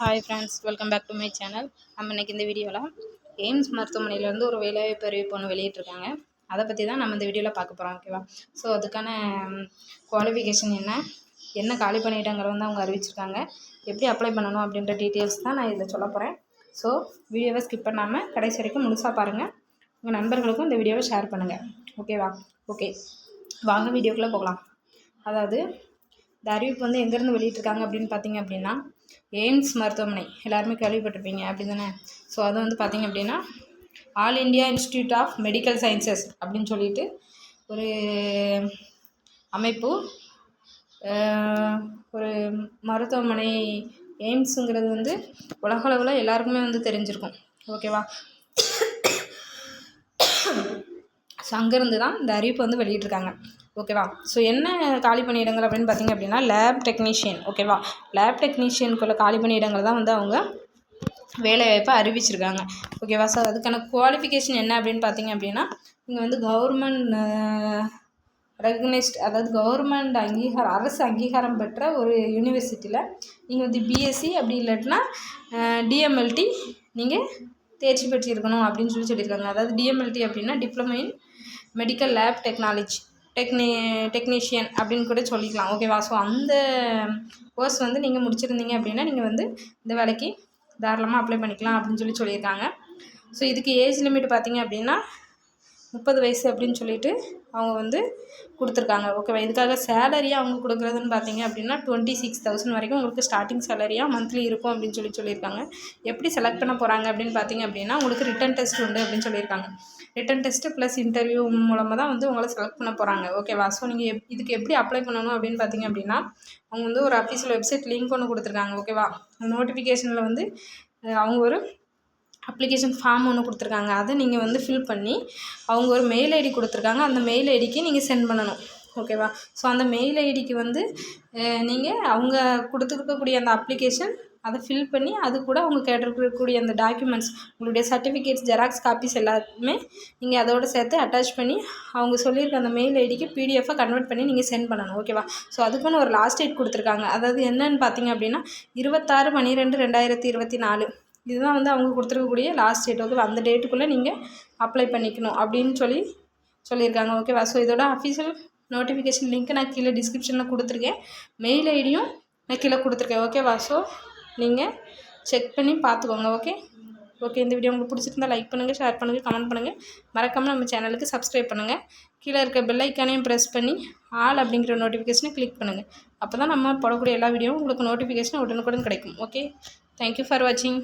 Hi friends, welcome back to my channel. நம்ம இன்றைக்கி இந்த வீடியோவில் எய்ம்ஸ் மருத்துவமனையிலேருந்து ஒரு வேலைவாய்ப்பு அறிவிப்பு ஒன்று வெளியிட்டிருக்காங்க. அதை பற்றி தான் நம்ம இந்த வீடியோவில் பார்க்க போகிறோம். ஓகேவா? ஸோ அதுக்கான குவாலிஃபிகேஷன் என்ன காலி பணியிடங்கள் வந்து அவங்க அறிவிச்சிருக்காங்க, எப்படி அப்ளை பண்ணணும் அப்படின்ற டீட்டெயில்ஸ் தான் நான் இதில் சொல்ல போகிறேன். ஸோ வீடியோவை ஸ்கிப் பண்ணாமல் கடைசி வரைக்கும் முழுசாக பாருங்கள். உங்கள் நண்பர்களுக்கும் இந்த வீடியோவை ஷேர் பண்ணுங்கள். ஓகேவா? ஓகே, வாங்க வீடியோக்குள்ளே போகலாம். அதாவது இந்த அறிவிப்பு வந்து எங்கேருந்து வெளியிட்டிருக்காங்க அப்படின்னு பார்த்தீங்க அப்படின்னா, எய்ம்ஸ் மருத்துவமனை எல்லாருமே கேள்விப்பட்டிருப்பீங்க அப்படி தானே? ஸோ அது வந்து பார்த்திங்க அப்படின்னா All India Institute of Medical Sciences அப்படின்னு சொல்லிட்டு ஒரு அமைப்பு, ஒரு மருத்துவமனை. எய்ம்ஸுங்கிறது வந்து உலகளவில் எல்லாருக்குமே வந்து தெரிஞ்சிருக்கும். ஓகேவா? ஸோ அங்கேருந்து தான் இந்த அறிவிப்பு வந்து வெளியிட்டிருக்காங்க. ஓகேவா? ஸோ என்ன காலி பணியிடங்கள் அப்படின்னு பார்த்திங்க அப்படின்னா லேப் டெக்னீஷியன். ஓகேவா? லேப் டெக்னீஷியனுக்குள்ள காலி பணியிடங்கள் தான் வந்து அவங்க வேலைவாய்ப்பை அறிவிச்சிருக்காங்க. ஓகேவா? ஸோ அதுக்கான குவாலிஃபிகேஷன் என்ன அப்படின்னு பார்த்திங்க அப்படின்னா, இங்கே வந்து கவர்மெண்ட் ரெகக்னைஸ்ட், அதாவது கவர்மெண்ட் அரசு அங்கீகாரம் பெற்ற ஒரு யூனிவர்சிட்டியில் நீங்கள் வந்து பிஎஸ்சி அப்படி இல்லாட்டினா டிஎம்எல்டி நீங்கள் தேர்ச்சி பெற்றிருக்கணும் அப்படின்னு சொல்லியிருக்காங்க. அதாவது டிஎம்எல்டி அப்படின்னா diploma in medical lab technician அப்படின்னு கூட சொல்லிக்கலாம். ஓகேவா? ஸோ அந்த கோர்ஸ் வந்து நீங்கள் முடிச்சிருந்தீங்க அப்படின்னா நீங்கள் வந்து இந்த வேலைக்கு தாராளமாக அப்ளை பண்ணிக்கலாம் அப்படின்னு சொல்லியிருக்காங்க. ஸோ இதுக்கு ஏஜ் லிமிட் பார்த்திங்க அப்படின்னா 30 வயசு அப்படின்னு சொல்லிட்டு அவங்க வந்து கொடுத்துருக்காங்க. ஓகேவா? இதுக்காக சேலரியாக அவங்க கொடுக்குறதுன்னு பார்த்தீங்க அப்படின்னா 26,000 வரைக்கும் உங்களுக்கு ஸ்டார்டிங் சேலரியாக மந்த்லி இருக்கும் அப்படின்னு சொல்லியிருக்காங்க. எப்படி செலக்ட் பண்ண போகிறாங்க அப்படின்னு பார்த்தீங்க அப்படின்னா, உங்களுக்கு ரிட்டன் டெஸ்ட் உண்டு அப்படின்னு சொல்லியிருக்காங்க. ரிட்டன் டெஸ்ட்டு ப்ளஸ் இன்டர்வியூ மூலமாக தான் வந்து உங்களை செலக்ட் பண்ண போகிறாங்க. ஓகேவா? ஸோ நீங்கள் இதுக்கு எப்படி அப்ளை பண்ணணும் அப்படின்னு பார்த்தீங்க அப்படின்னா, அவங்க வந்து ஒரு அஃபீஷியல் வெப்சைட் லிங்க் ஒன்று கொடுத்துருக்காங்க. ஓகேவா? நோட்டிஃபிகேஷனில் வந்து அவங்க ஒரு அப்ளிகேஷன் ஃபார்ம் ஒன்று கொடுத்துருக்காங்க. அதை நீங்கள் வந்து ஃபில் பண்ணி அவங்க ஒரு மெயில் ஐடி கொடுத்துருக்காங்க. அந்த மெயில் ஐடிக்கு நீங்கள் சென்ட் பண்ணணும். ஓகேவா? ஸோ அந்த மெயில் ஐடிக்கு வந்து நீங்கள் அவங்க கொடுத்துருக்கக்கூடிய அந்த அப்ளிகேஷன் அதை ஃபில் பண்ணி அது கூட அவங்க கேட்டிருக்கக்கூடிய அந்த டாக்குமெண்ட்ஸ், உங்களுடைய சர்டிஃபிகேட்ஸ், ஜெராக்ஸ் காப்பீஸ் எல்லாமே நீங்கள் அதோடு சேர்த்து அட்டாச் பண்ணி அவங்க சொல்லியிருக்க அந்த மெயில் ஐடிக்கு பிடிஎஃபாக கன்வெர்ட் பண்ணி நீங்கள் சென்ட் பண்ணணும். ஓகேவா? ஸோ அதுக்குன்னு ஒரு லாஸ்ட் டேட் கொடுத்துருக்காங்க. அதாவது என்னன்னு பார்த்தீங்க அப்படின்னா 26/12/2024 இதுதான் வந்து அவங்க கொடுத்துருக்கக்கூடிய லாஸ்ட் டேட். ஓகேவா? அந்த டேட்டுக்குள்ளே நீங்கள் அப்ளை பண்ணிக்கணும் அப்படின்னு சொல்லியிருக்காங்க. ஓகேவா? ஸோ இதோட அஃபீஷியல் நோட்டிஃபிகேஷன் லிங்க்கு நான் கீழே டிஸ்கிரிப்ஷனில் கொடுத்துருக்கேன். மெயில் ஐடியும் நான் கீழே கொடுத்துருக்கேன். ஓகேவா? ஸோ நீங்கள் செக் பண்ணி பார்த்துக்கோங்க. ஓகே, இந்த வீடியோ உங்களுக்கு பிடிச்சிருந்தா லைக் பண்ணுங்கள், ஷேர் பண்ணுங்கள், கமெண்ட் பண்ணுங்கள். மறக்காமல் நம்ம சேனலுக்கு சப்ஸ்கிரைப் பண்ணுங்கள். கீழே இருக்க பெல் ஐக்கானையும் ப்ரெஸ் பண்ணி ஆல் அப்படிங்கிற நோட்டிஃபிகேஷனை கிளிக் பண்ணுங்கள். அப்போ தான் நம்ம போடக்கூடிய எல்லா வீடியோவும் உங்களுக்கு நோட்டிஃபிகேஷன் உடனுக்குடன் கிடைக்கும். ஓகே, தேங்க்யூ ஃபார் வாட்சிங்.